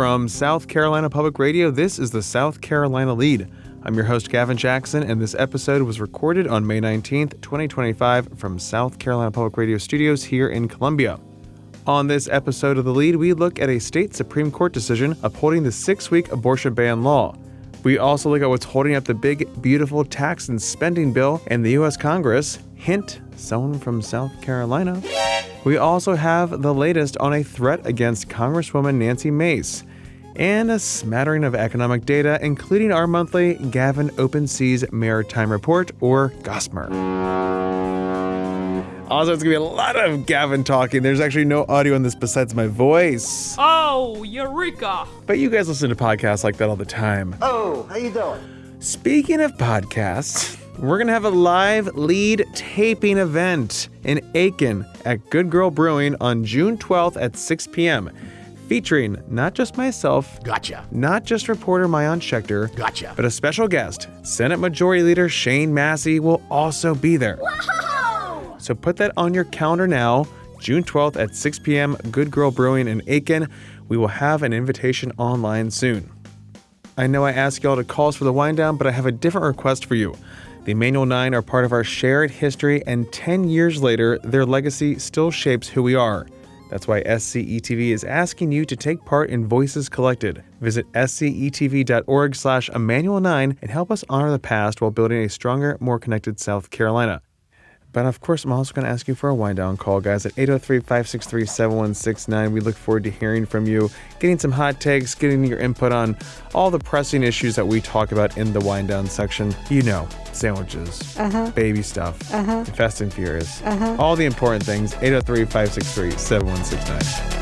from South Carolina Public Radio, this is the South Carolina Lede. I'm your host, Gavin Jackson, and this episode was recorded on May 19th, 2025 from South Carolina Public Radio Studios here in Columbia. On this episode of The Lede, we look at a state Supreme Court decision upholding the 6-week abortion ban law. We also look at what's holding up the big, beautiful tax and spending bill in the U.S. Congress. Hint, someone from South Carolina. We also have the latest on a threat against Congresswoman Nancy Mace, and a smattering of economic data, including our monthly Gavin Open Seas Maritime Report, or GOSMR. Also, it's going to be a lot of Gavin talking. There's actually no audio in this besides my voice. Oh, Eureka! But you guys listen to podcasts like that all the time. Oh, how you doing? Speaking of podcasts, we're going to have a live Lede taping event in Aiken at Good Girl Brewing on June 12th at 6 p.m., featuring not just myself, Gotcha. not just reporter Maayan Schechter, Gotcha. but a special guest. Senate Majority Leader Shane Massey will also be there. Whoa! So put that on your calendar now, June 12th at 6 p.m., Good Girl Brewing in Aiken. We will have an invitation online soon. I know I asked y'all to call us for the wind down, but I have a different request for you. The Emanuel 9 are part of our shared history, and 10 years later, their legacy still shapes who we are. That's why SCETV is asking you to take part in Voices Collected. Visit scetv.org/Emanuel9 and help us honor the past while building a stronger, more connected South Carolina. But of course, I'm also going to ask you for a wind-down call, guys, at 803-563-7169. We look forward to hearing from you, getting some hot takes, getting your input on all the pressing issues that we talk about in the wind-down section. You know, sandwiches, baby stuff, Fast and Furious, all the important things. 803-563-7169.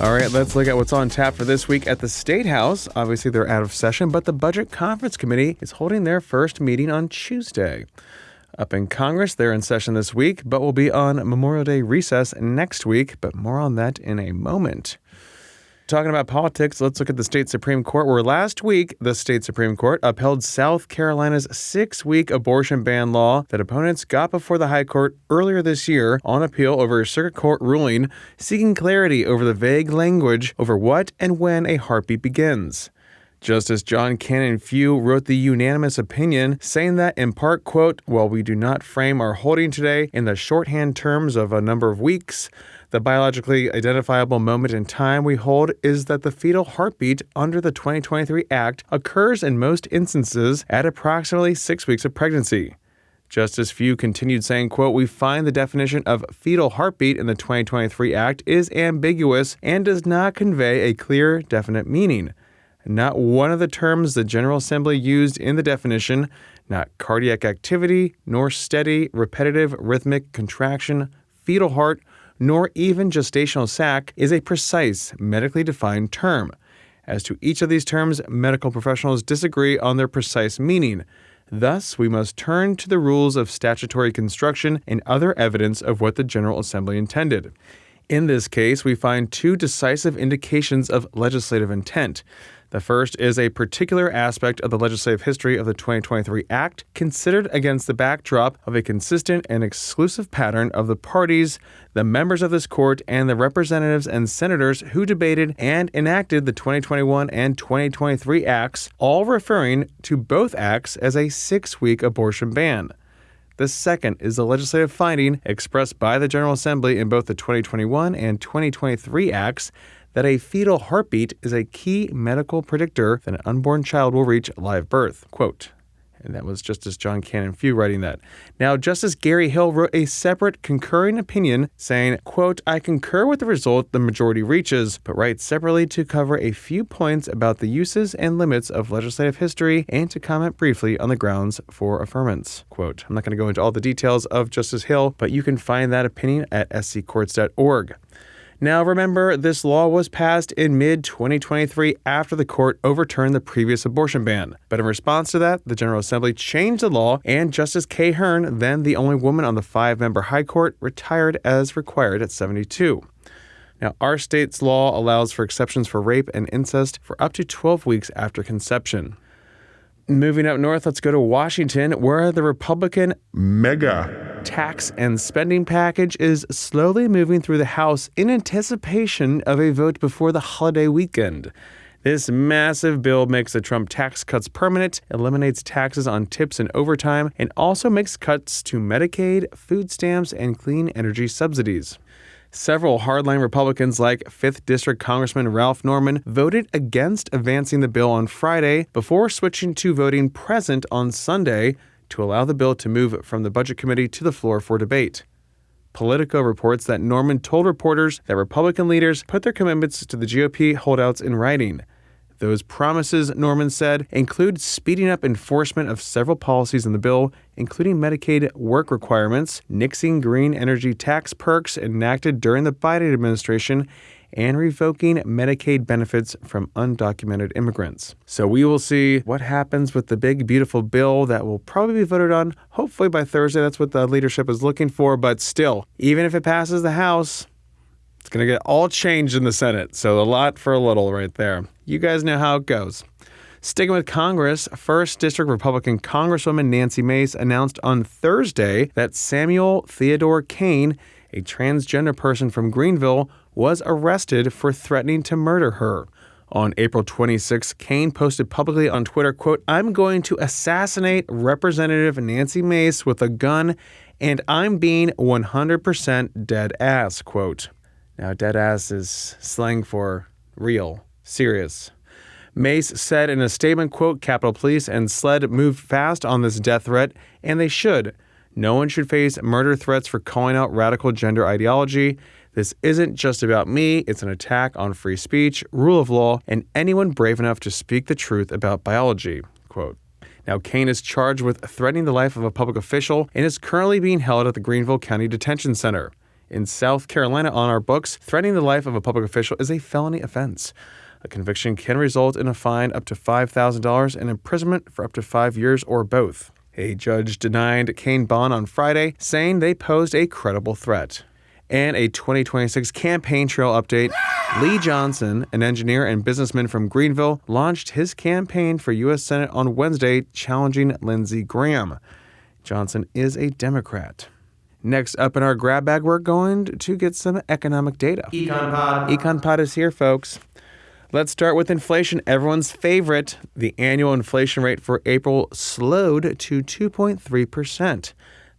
All right, let's look at what's on tap for this week at the State House. Obviously, they're out of session, but the Budget Conference Committee is holding their first meeting on Tuesday. Up in Congress, they're in session this week, but will be on Memorial Day recess next week, but more on that in a moment. Talking about politics, let's look at the state Supreme Court, where last week, the state Supreme Court upheld South Carolina's 6-week abortion ban law that opponents got before the High Court earlier this year on appeal over a circuit court ruling seeking clarity over the vague language over what and when a heartbeat begins. Justice John Cannon Few wrote the unanimous opinion, saying that, in part, quote, "While we do not frame our holding today in the shorthand terms of a number of weeks, the biologically identifiable moment in time we hold is that the fetal heartbeat under the 2023 Act occurs in most instances at approximately 6 weeks of pregnancy." Justice Few continued saying, quote, "We find the definition of fetal heartbeat in the 2023 Act is ambiguous and does not convey a clear, definite meaning. Not one of the terms the General Assembly used in the definition, not cardiac activity, nor steady, repetitive, rhythmic contraction, fetal heart, nor even gestational sac, is a precise, medically defined term. As to each of these terms, medical professionals disagree on their precise meaning. Thus, we must turn to the rules of statutory construction and other evidence of what the General Assembly intended. In this case, we find two decisive indications of legislative intent. The first is a particular aspect of the legislative history of the 2023 Act, considered against the backdrop of a consistent and exclusive pattern of the parties, the members of this court, and the representatives and senators who debated and enacted the 2021 and 2023 Acts, all referring to both acts as a 6-week abortion ban. The second is the legislative finding expressed by the General Assembly in both the 2021 and 2023 Acts that a fetal heartbeat is a key medical predictor that an unborn child will reach live birth. Quote, and that was Justice John Cannon Few writing that. Now, Justice Gary Hill wrote a separate concurring opinion saying, quote, "I concur with the result the majority reaches, but writes separately to cover a few points about the uses and limits of legislative history and to comment briefly on the grounds for affirmance." Quote, I'm not going to go into all the details of Justice Hill, but you can find that opinion at sccourts.org. Now, remember, this law was passed in mid-2023 after the court overturned the previous abortion ban. But in response to that, the General Assembly changed the law, and Justice Kay Hearn, then the only woman on the 5-member High Court, retired as required at 72. Now, our state's law allows for exceptions for rape and incest for up to 12 weeks after conception. Moving up north, let's go to Washington, where the Republican mega tax and spending package is slowly moving through the House in anticipation of a vote before the holiday weekend. This massive bill makes the Trump tax cuts permanent, eliminates taxes on tips and overtime, and also makes cuts to Medicaid, food stamps, and clean energy subsidies. Several hardline Republicans like 5th District Congressman Ralph Norman voted against advancing the bill on Friday before switching to voting present on Sunday to allow the bill to move from the Budget Committee to the floor for debate. Politico reports that Norman told reporters that Republican leaders put their commitments to the GOP holdouts in writing. Those promises, Norman said, include speeding up enforcement of several policies in the bill, including Medicaid work requirements, nixing green energy tax perks enacted during the Biden administration, and revoking Medicaid benefits from undocumented immigrants. So we will see what happens with the big, beautiful bill that will probably be voted on, hopefully by Thursday. That's what the leadership is looking for. But still, even if it passes the House, it's going to get all changed in the Senate. So a lot for a little right there. You guys know how it goes. Sticking with Congress, 1st District Republican Congresswoman Nancy Mace announced on Thursday that Samuel Theodore Kane, a transgender person from Greenville, was arrested for threatening to murder her. On April 26, Kane posted publicly on Twitter, quote, "I'm going to assassinate Representative Nancy Mace with a gun, and I'm being 100% dead ass," quote. Now, dead ass is slang for real, serious. Mace said in a statement, quote, "Capitol Police and SLED moved fast on this death threat, and they should. No one should face murder threats for calling out radical gender ideology. This isn't just about me. It's an attack on free speech, rule of law, and anyone brave enough to speak the truth about biology," quote. Now, Kane is charged with threatening the life of a public official and is currently being held at the Greenville County Detention Center. In South Carolina, on our books, threatening the life of a public official is a felony offense. A conviction can result in a fine up to $5,000 and imprisonment for up to 5 years or both. A judge denied Kane bond on Friday, saying they posed a credible threat. And a 2026 campaign trail update. Lee Johnson, an engineer and businessman from Greenville, launched his campaign for U.S. Senate on Wednesday, challenging Lindsey Graham. Johnson is a Democrat. Next up in our grab bag, we're going to get some economic data. Econ Pod is here, folks. Let's start with inflation, everyone's favorite. The annual inflation rate for April slowed to 2.3%.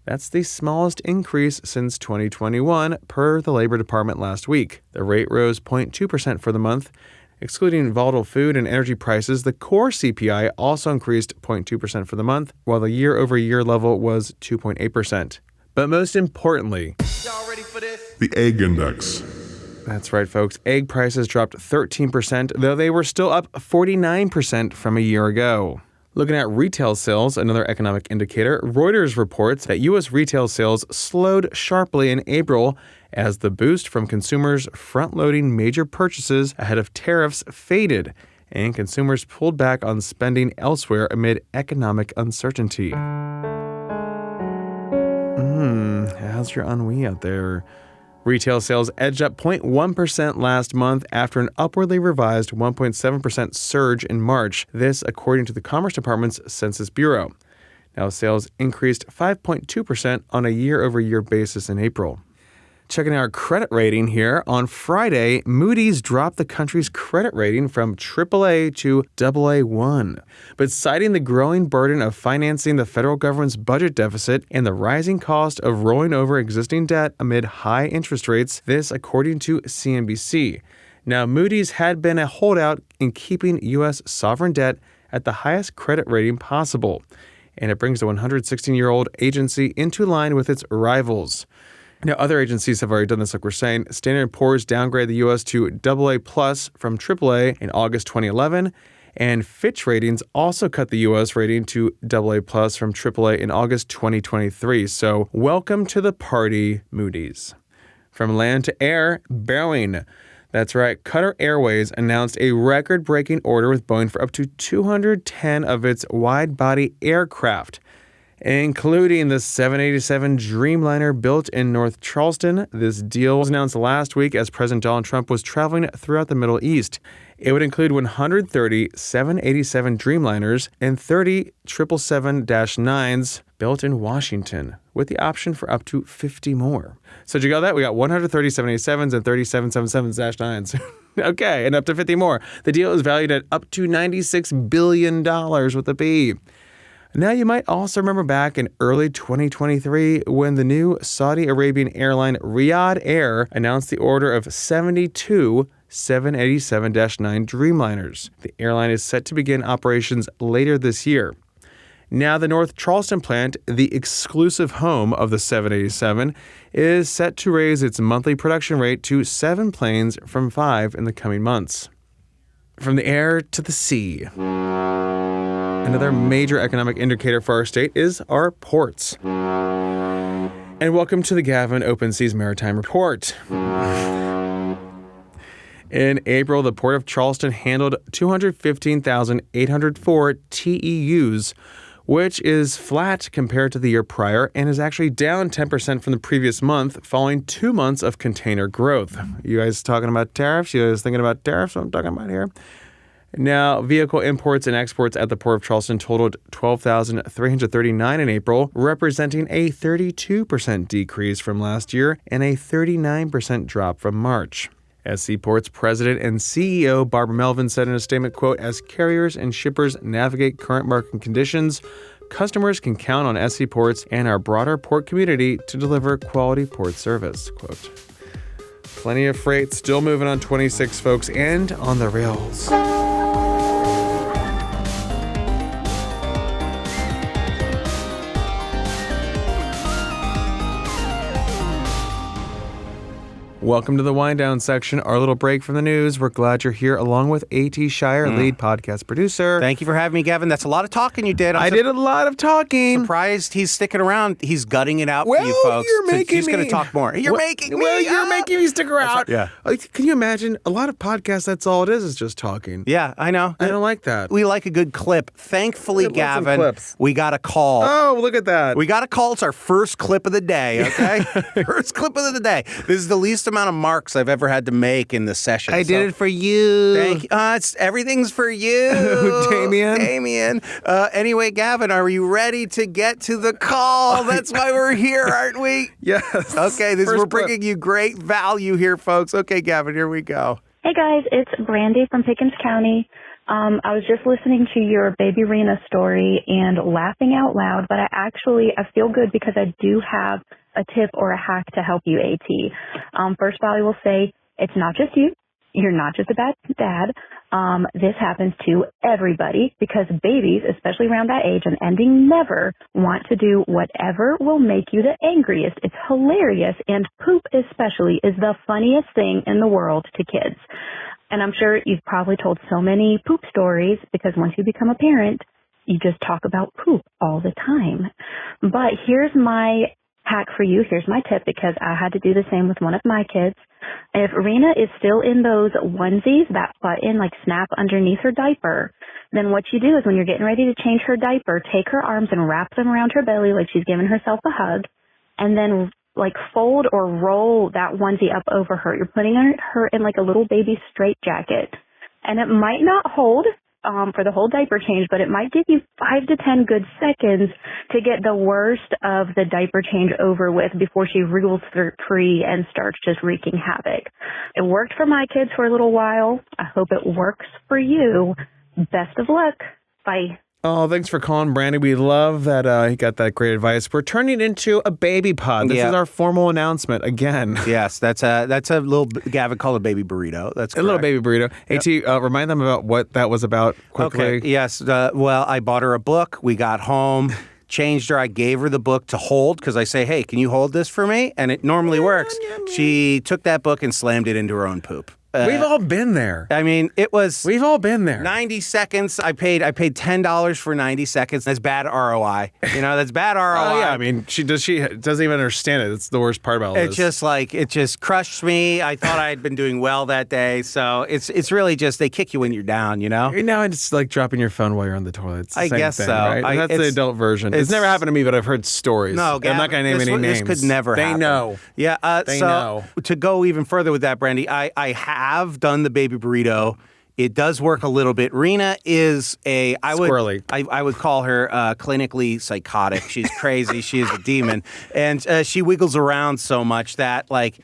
That's the smallest increase since 2021, per the Labor Department last week. The rate rose 0.2% for the month. Excluding volatile food and energy prices, the core CPI also increased 0.2% for the month, while the year-over-year level was 2.8%. But most importantly, Y'all ready for this? The egg index. That's right, folks. Egg prices dropped 13%, though they were still up 49% from a year ago. Looking at retail sales, another economic indicator, Reuters reports that U.S. retail sales slowed sharply in April as the boost from consumers front-loading major purchases ahead of tariffs faded, and consumers pulled back on spending elsewhere amid economic uncertainty. How's your ennui out there? Retail sales edged up 0.1% last month after an upwardly revised 1.7% surge in March, this according to the Commerce Department's Census Bureau. Now, sales increased 5.2% on a year-over-year basis in April. Checking our credit rating here, on Friday, Moody's dropped the country's credit rating from AAA to AA1. But citing the growing burden of financing the federal government's budget deficit and the rising cost of rolling over existing debt amid high interest rates, this according to CNBC. Now, Moody's had been a holdout in keeping U.S. sovereign debt at the highest credit rating possible, and it brings the 116-year-old agency into line with its rivals. Now, other agencies have already done this, like we're saying. Standard & Poor's downgraded the U.S. to AA+ from AAA in August 2011, and Fitch Ratings also cut the U.S. rating to AA+ from AAA in August 2023. So, welcome to the party, Moody's. From land to air, Boeing. That's right. Qatar Airways announced a record-breaking order with Boeing for up to 210 of its wide-body aircraft, including the 787 Dreamliner built in North Charleston. This deal was announced last week as President Donald Trump was traveling throughout the Middle East. It would include 130 787 Dreamliners and 30 777-9s built in Washington, with the option for up to 50 more. So did you got that? We got 130 787s and 30 777-9s. Okay, and up to 50 more. The deal is valued at up to $96 billion with a B. Now, you might also remember back in early 2023 when the new Saudi Arabian airline Riyadh Air announced the order of 72 787-9 Dreamliners. The airline is set to begin operations later this year. Now, the North Charleston plant, the exclusive home of the 787, is set to raise its monthly production rate to 7 planes from 5 in the coming months. From the air to the sea. Another major economic indicator for our state is our ports. And welcome to the Gavin Open Seas Maritime Report. In April, the Port of Charleston handled 215,804 TEUs, which is flat compared to the year prior and is actually down 10% from the previous month, following 2 months of container growth. You guys talking about tariffs? You guys thinking about tariffs? What I'm talking about here? Now, vehicle imports and exports at the Port of Charleston totaled 12,339 in April, representing a 32% decrease from last year and a 39% drop from March. SC Ports President and CEO Barbara Melvin said in a statement, quote, "As carriers and shippers navigate current market conditions, customers can count on SC Ports and our broader port community to deliver quality port service," quote. Plenty of freight still moving on 26, folks, and on the rails. Welcome to the wind down section, our little break from the news. We're glad you're here, along with A.T. Shire, lead podcast producer. Thank you for having me, Gavin. That's a lot of talking you did. I did a lot of talking. Surprised he's sticking around. He's gutting it out for you folks. He's going to talk more. You're making me stick around. Yeah. Can you imagine? A lot of podcasts, that's all it is just talking. Yeah, I know. I don't like that. We like a good clip. Thankfully, Gavin, we got a call. Oh, look at that. We got a call. It's our first clip of the day, okay? First clip of the day. This is the least amount of marks I've ever had to make in the session. I did it for you. Thank you. Everything's for you. Damien. Anyway, Gavin, are you ready to get to the call? That's why we're here, aren't we? Yes. Okay, we're bringing you great value here, folks. Okay, Gavin, here we go. Hey, guys. It's Brandy from Pickens County. I was just listening to your baby Rena story and laughing out loud, but I feel good because I do have a tip or a hack to help you, AT. First of all, I will say it's not just you. You're not just a bad dad. This happens to everybody because babies, especially around that age and ending, never want to do whatever will make you the angriest. It's hilarious, and poop especially is the funniest thing in the world to kids. And I'm sure you've probably told so many poop stories because once you become a parent, you just talk about poop all the time. But here's my hack for you. Here's my tip because I had to do the same with one of my kids. If Rena is still in those onesies, that button snap underneath her diaper, then what you do is when you're getting ready to change her diaper, take her arms and wrap them around her belly like she's giving herself a hug, and then fold or roll that onesie up over her. You're putting her in a little baby straitjacket. And it might not hold for the whole diaper change, but it might give you 5 to 10 good seconds to get the worst of the diaper change over with before she wriggles free and starts just wreaking havoc. It worked for my kids for a little while. I hope it works for you. Best of luck. Bye. Oh, thanks for calling, Brandy. We love that he got that great advice. We're turning into a baby pod. This is our formal announcement again. Yes, that's a little, Gavin called a baby burrito. That's correct. A little baby burrito. Yep. AT, remind them about what that was about quickly. Okay, yes. Well, I bought her a book. We got home, changed her. I gave her the book to hold because I say, hey, can you hold this for me? And it normally works. She took that book and slammed it into her own poop. We've all been there. I mean, it was We've all been there. 90 seconds. I paid $10 for 90 seconds. That's bad ROI. That's bad ROI. Oh yeah, I mean, she doesn't even understand it. It's the worst part about all this. It just crushed me. I thought I had been doing well that day. So it's really just they kick you when you're down, Now it's like dropping your phone while you're on the toilet. It's the I same guess thing, so. Right? That's the adult version. It's never happened to me, but I've heard stories. No, I'm not going to name any names. This could never happen. They know. Yeah. They know. To go even further with that, Brandy, I have done the baby burrito. It does work a little bit. Rena is Squirrely. I would call her clinically psychotic. She's crazy. She is a demon. And she wiggles around so much that, like,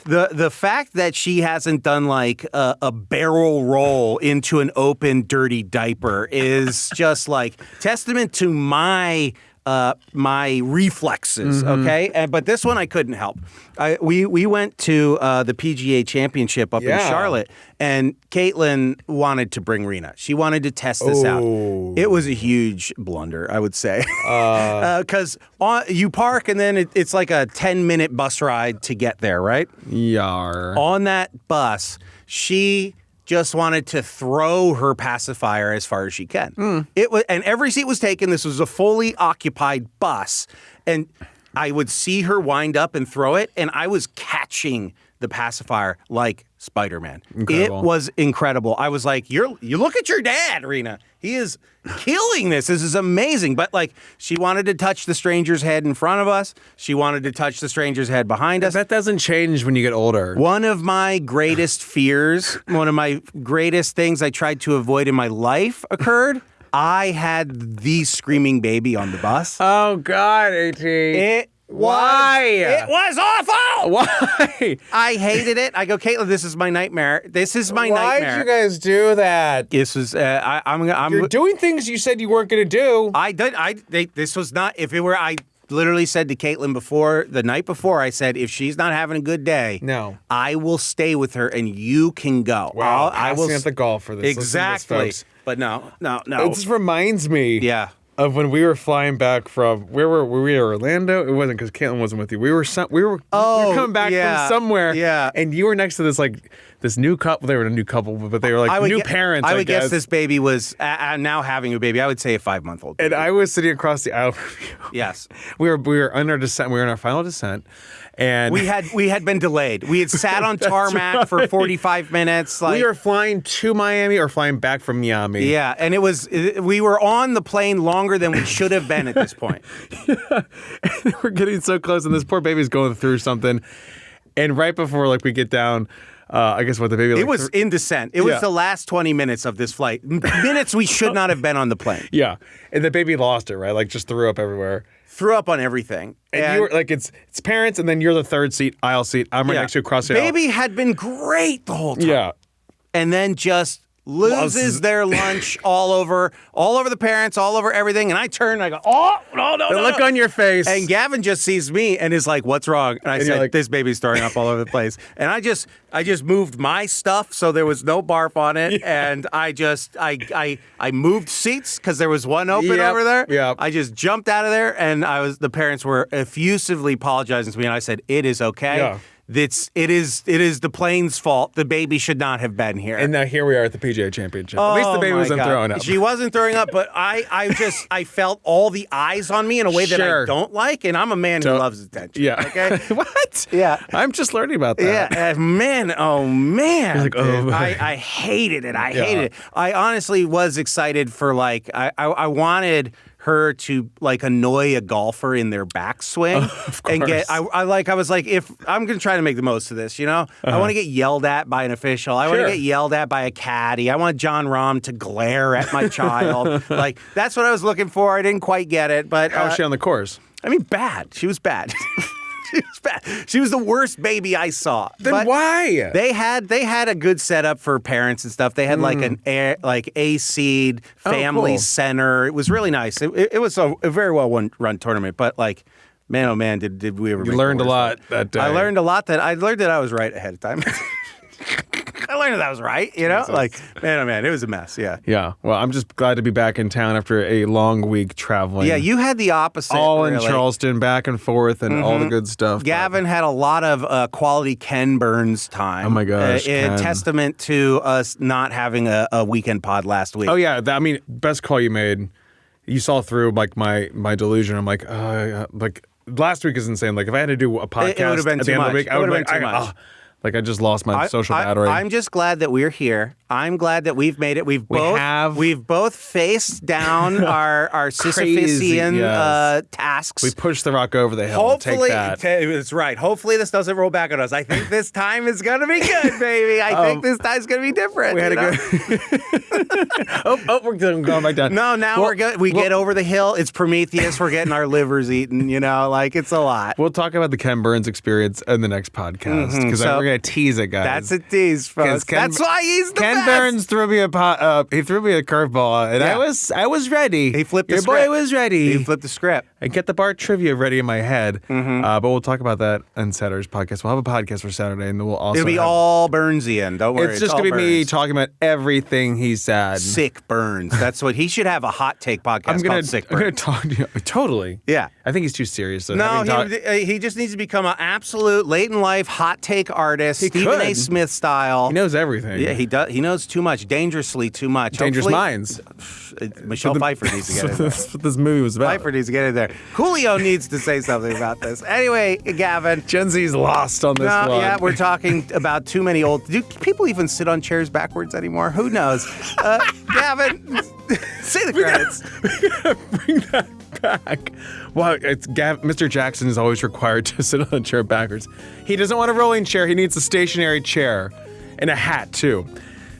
the fact that she hasn't done, like, a barrel roll into an open, dirty diaper is just, like, testament to my reflexes, okay? But this one I couldn't help. We went to the PGA Championship up in Charlotte, and Caitlin wanted to bring Rena. She wanted to test this out. It was a huge blunder, I would say. Because you park, and then it's like a 10-minute bus ride to get there, right? Yar. On that bus, she just wanted to throw her pacifier as far as she can. It was, and every seat was taken. This was a fully occupied bus, and I would see her wind up and throw it, and I was catching the pacifier like Spider-Man. Incredible. It was incredible. I was like, you look at your dad, Rena. He is killing this. This is amazing. But, like, she wanted to touch the stranger's head in front of us. She wanted to touch the stranger's head behind us. That doesn't change when you get older. One of my greatest fears, one of my greatest things I tried to avoid in my life occurred. I had the screaming baby on the bus. Oh, God, AT. Why? It was awful. Why? I hated it. I go, Caitlin, this is my nightmare. This is my Why'd nightmare. you guys do that? This was. I'm. You're doing things you said you weren't going to do. I did. This was not. If it were, I literally said to Caitlin the night before, I said, if she's not having a good day, no, I will stay with her and you can go. Wow, I will at the golf for this. Exactly. Listen to this, folks. But no. This reminds me. Yeah. Of when we were flying back from where were we? Orlando. It wasn't because Caitlin wasn't with you. We were coming back from somewhere. Yeah, and you were next to this new couple. They were a new couple, but they were like new parents. I would guess. guess this baby was now having a baby. I would say a 5-month-old. And I was sitting across the aisle from you. Yes, we were on our descent. We were in our final descent. And we had been delayed. We had sat on tarmac for 45 minutes. We were flying to Miami or flying back from Miami. Yeah, and we were on the plane longer than we should have been at this point. Yeah. And we're getting so close, and this poor baby's going through something. And right before we get down, I guess what the baby. It was in descent. It was the last 20 minutes of this flight. Minutes we should not have been on the plane. Yeah, and the baby lost it, right? Like just threw up everywhere. Threw up on everything. And you were like, it's parents, and then you're the third aisle seat. I'm right next to you across the aisle. Baby had been great the whole time. Yeah. And then just loses their lunch all over the parents, all over everything. And I turn and I go, oh, no. The look on your face. And Gavin just sees me and is like, what's wrong? And I said, this baby's throwing up all over the place. And I just moved my stuff so there was no barf on it. Yeah. And I moved seats because there was one open over there. Yeah. I just jumped out of there and the parents were effusively apologizing to me. And I said, it is okay. Yeah. It is the plane's fault. The baby should not have been here. And now here we are at the PGA Championship. At least the baby wasn't throwing up. She wasn't throwing up, but I felt all the eyes on me in a way that I don't like, and I'm a man who loves attention. Yeah. Okay. What? Yeah. I'm just learning about that. Yeah. Man. Oh man. You're like, oh. I hated it. I hated it. I honestly was excited for I wanted her to annoy a golfer in their backswing and get I was like, if I'm gonna try to make the most of this, I want to get yelled at by an official. I want to get yelled at by a caddy. I want John Rahm to glare at my child. That's what I was looking for. I didn't quite get it, but how was she on the course? I mean, bad. She was bad. She was bad. She was the worst baby I saw. Then why? They had a good setup for parents and stuff. They had an A-seed family center. It was really nice. It was a very well run tournament. But man, oh man, did we ever? You learned a lot that day. I learned a lot. I learned that I was right ahead of time. I learned that was right, you know? Jesus. Like, man, oh man, it was a mess, yeah. Yeah. Well, I'm just glad to be back in town after a long week traveling. Yeah, you had the opposite. all in really. Charleston, back and forth, and all the good stuff. Gavin had a lot of quality Ken Burns time. Oh my gosh, A Ken. testament to us not having a weekend pod last week. Oh yeah, I mean, best call you made. You saw through like my delusion. I'm like, last week is insane. Like if I had to do a podcast It would've been at the too end of the much. week, I It would would've be been like, too much. like I just lost my social battery. I'm just glad that we're here. I'm glad that we've made it. We've both faced down our Sisyphusian yes. tasks. we pushed the rock over the hill. Hopefully, Take that. that's right. Hopefully, this doesn't roll back on us. I think this time is gonna be good, baby. I think this time's gonna be different. We had a good. We're going back down. No, now we're good. We get over the hill. It's Prometheus. We're getting our livers eaten. You know, like it's a lot. We'll talk about the Ken Burns experience in the next podcast because So, we're gonna tease it, guys. That's a tease, folks. That's why he's the Ken best. Burns threw me a he threw me a curveball, and Yeah. I was ready. He flipped the Your script. boy was ready. He flipped the script. I get the bar trivia ready in my head, but we'll talk about that on Saturday's podcast. We'll have a podcast for Saturday, and then we'll also It'll be all Burnsian. Don't worry. It's just all gonna be me Burns. talking about everything he said. Sick Burns. That's what he should have a hot take podcast called Sick I'm gonna Burns. talk to you. Totally. Yeah. I think he's too serious. So No, having he just needs to become an absolute late in life hot take artist, Stephen A. could. Smith style. he knows everything. Yeah, he does. He knows too much, dangerously too much. Dangerous Hopefully- Minds. Michelle Pfeiffer needs to get in there. That's what this movie was about. Pfeiffer needs to get in there. Julio needs to say something about this. Anyway, Gavin. Gen Z's lost on this one. Yeah, we're talking about too many old. Do people even sit on chairs backwards anymore? Who knows? Gavin, say the credits. Bring that back. Well, Mr. Jackson is always required to sit on a chair backwards. He doesn't want a rolling chair. He needs a stationary chair and a hat, too.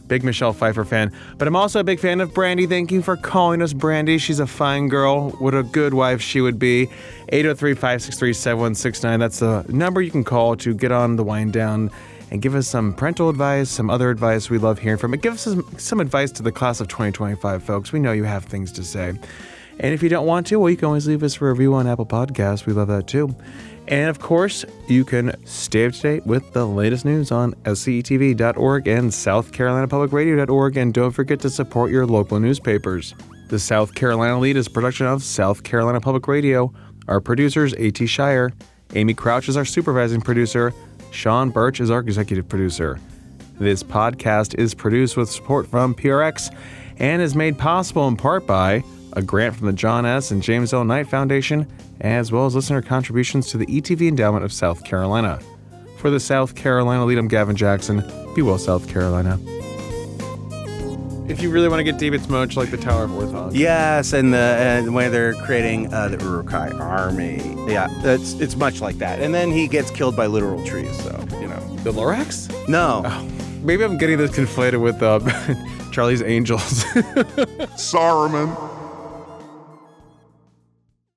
Big Michelle Pfeiffer fan. But I'm also a big fan of Brandy. Thank you for calling us, Brandy. She's a fine girl. What a good wife she would be. 803-563-7169. That's the number you can call to get on the wind down and give us some parental advice, some other advice we love hearing from it. Give us some advice to the class of 2025, folks. We know you have things to say. And if you don't want to, well, you can always leave us a review on Apple Podcasts. We love that too. And of course, you can stay up to date with the latest news on scetv.org and southcarolinapublicradio.org. And don't forget to support your local newspapers. The South Carolina Lede is a production of South Carolina Public Radio. Our producers, A.T. Shire. Amy Crouch is our supervising producer. Sean Birch is our executive producer. This podcast is produced with support from PRX and is made possible in part by a grant from the John S. and James L. Knight Foundation, as well as listener contributions to the ETV Endowment of South Carolina. For the South Carolina Lede, I'm Gavin Jackson. Be well, South Carolina. If you really want to get deep, it's much like the Tower of Orthon. Yes, and the way they're creating the Uruk-hai army. Yeah, it's much like that. And then he gets killed by literal trees. So you know, The Lorax? no. Maybe I'm getting this conflated with Charlie's Angels. Saruman.